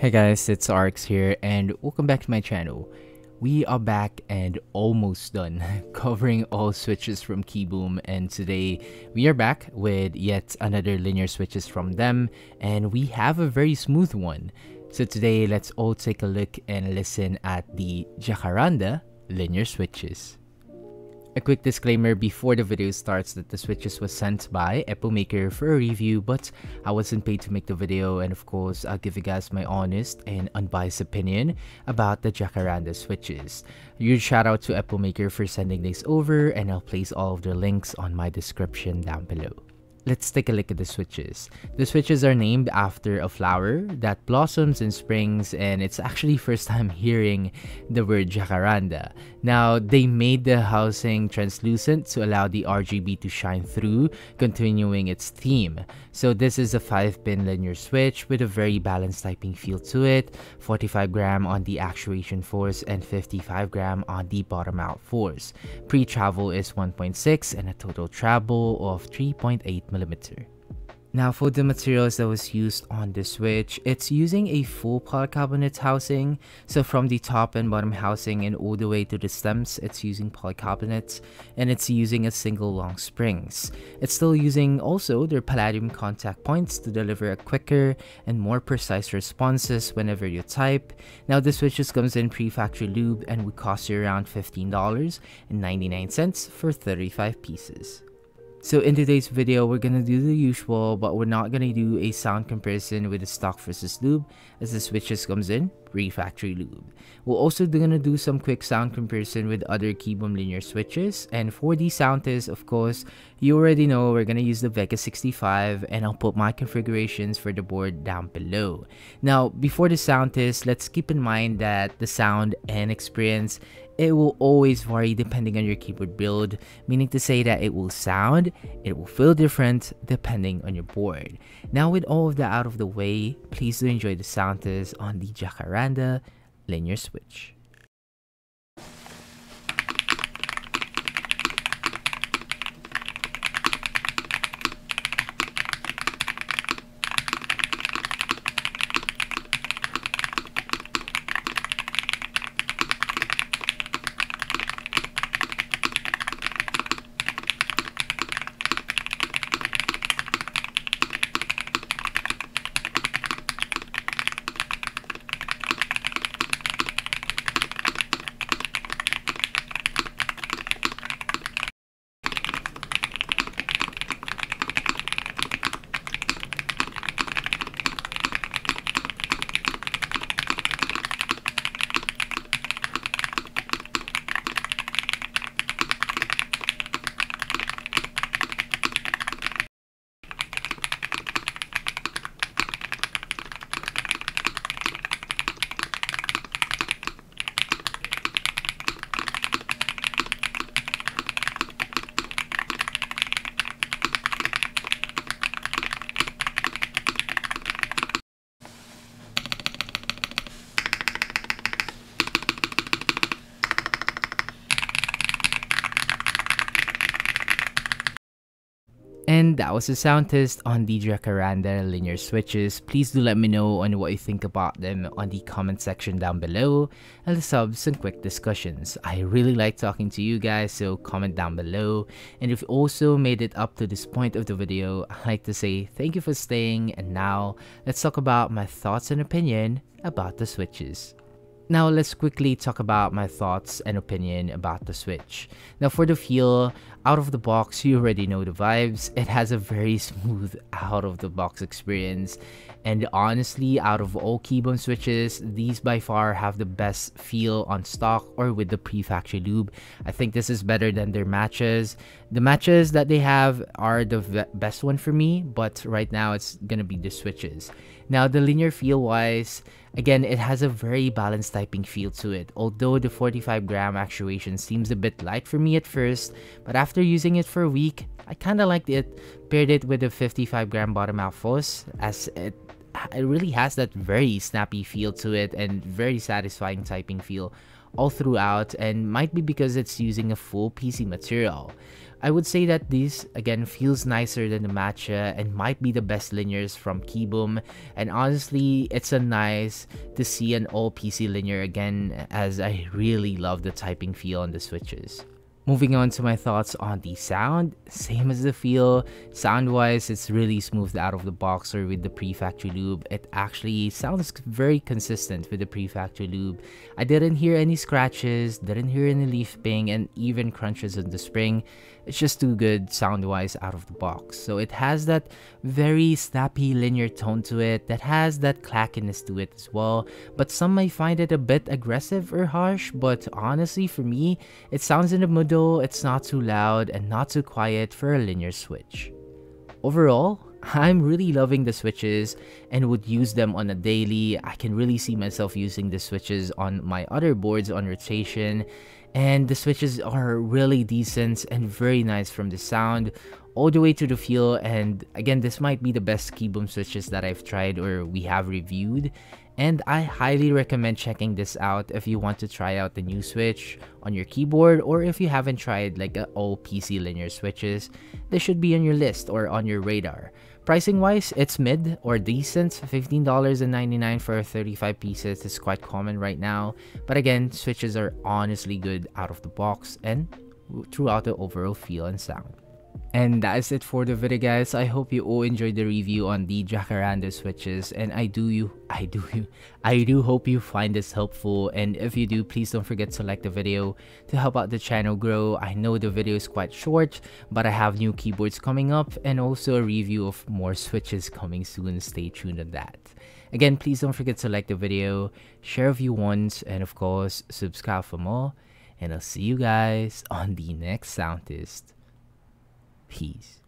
Hey guys, it's Arx here and welcome back to my channel. We are back and almost done covering all switches from Kiiboom, and today we are back with yet another linear switches from them, and we have a very smooth one. So today let's all take a look and listen at the Jacaranda linear switches. A quick disclaimer before the video starts that the switches was sent by Epomaker for a review, but I wasn't paid to make the video, and of course I'll give you guys my honest and unbiased opinion about the Jacaranda switches. A huge shout out to Epomaker for sending this over, and I'll place all of the links on my description down below. Let's take a look at the switches. The switches are named after a flower that blossoms in springs, and it's actually first time hearing the word jacaranda. Now, they made the housing translucent to allow the RGB to shine through, continuing its theme. So this is a 5-pin linear switch with a very balanced typing feel to it, 45 gram on the actuation force and 55 gram on the bottom out force. Pre-travel is 1.6 and a total travel of 3.8 millimeter. Now for the materials that was used on the switch, it's using a full polycarbonate housing. So from the top and bottom housing and all the way to the stems, it's using polycarbonates, and it's using a single long springs. It's still using also their palladium contact points to deliver a quicker and more precise responses whenever you type. Now the switches comes in pre-factory lube and would cost you around $15.99 for 35 pieces. So in today's video, we're gonna do the usual, but we're not gonna do a sound comparison with the stock versus lube, as the switches comes in pre-factory lube. We're also gonna do some quick sound comparison with other Kiiboom linear switches, and for the sound test, of course, you already know we're gonna use the Vega 65, and I'll put my configurations for the board down below. Now, before the sound test, let's keep in mind that the sound and experience, it will always vary depending on your keyboard build, meaning to say that it will feel different depending on your board. Now with all of that out of the way, please do enjoy the sound test on the Jacaranda linear switch. And that was the sound test on the Jacaranda linear switches. Please do let me know on what you think about them on the comment section down below, and let's have some quick discussions. I really like talking to you guys, so comment down below. And if you also made it up to this point of the video, I'd like to say thank you for staying, and now let's talk about my thoughts and opinion about the switches. Now let's quickly talk about my thoughts and opinion about the switch. Now for the feel, out of the box, you already know the vibes. It has a very smooth out of the box experience, and honestly, out of all Kiiboom switches, these by far have the best feel on stock or with the pre-factory lube. I think this is better than their matches. The matches that they have are the best one for me, but right now it's gonna be the switches. Now the linear feel wise, again, it has a very balanced typing feel to it. Although the 45 gram actuation seems a bit light for me at first, but after using it for a week, I kinda liked it. Paired it with the 55 gram bottom out force, as it really has that very snappy feel to it and very satisfying typing feel. all throughout, and might be because it's using a full PC material. I would say that this again feels nicer than the Matcha and might be the best linears from Keyboom, and honestly it's a nice to see an all PC linear again, as I really love the typing feel on the switches. Moving on to my thoughts on the sound, same as the feel. Sound wise, it's really smoothed out of the box or with the pre-factory lube. It actually sounds very consistent with the pre-factory lube. I didn't hear any scratches, didn't hear any leaf ping, and even crunches on the spring. It's just too good sound wise out of the box. So it has that very snappy linear tone to it that has that clackiness to it as well, but some might find it a bit aggressive or harsh, but honestly for me it sounds in the middle. It's not too loud and not too quiet for a linear switch. Overall, I'm really loving the switches and would use them on a daily. I can really see myself using the switches on my other boards on rotation, and the switches are really decent and very nice from the sound all the way to the feel. And again, this might be the best Keyboom switches that I've tried or we have reviewed, and I highly recommend checking this out if you want to try out the new switch on your keyboard, or if you haven't tried like all PC linear switches. This should be on your list or on your radar. Pricing wise, it's mid or decent. $15.99 for 35 pieces is quite common right now, but again, switches are honestly good out of the box and throughout the overall feel and sound. And that is it for the video, guys. I hope you all enjoyed the review on the Jacaranda switches, and I do hope you find this helpful. And if you do, please don't forget to like the video to help out the channel grow. I know the video is quite short, but I have new keyboards coming up and also a review of more switches coming soon. Stay tuned on that. Again, please don't forget to like the video, share if you want, and of course subscribe for more. And I'll see you guys on the next sound test. Peace.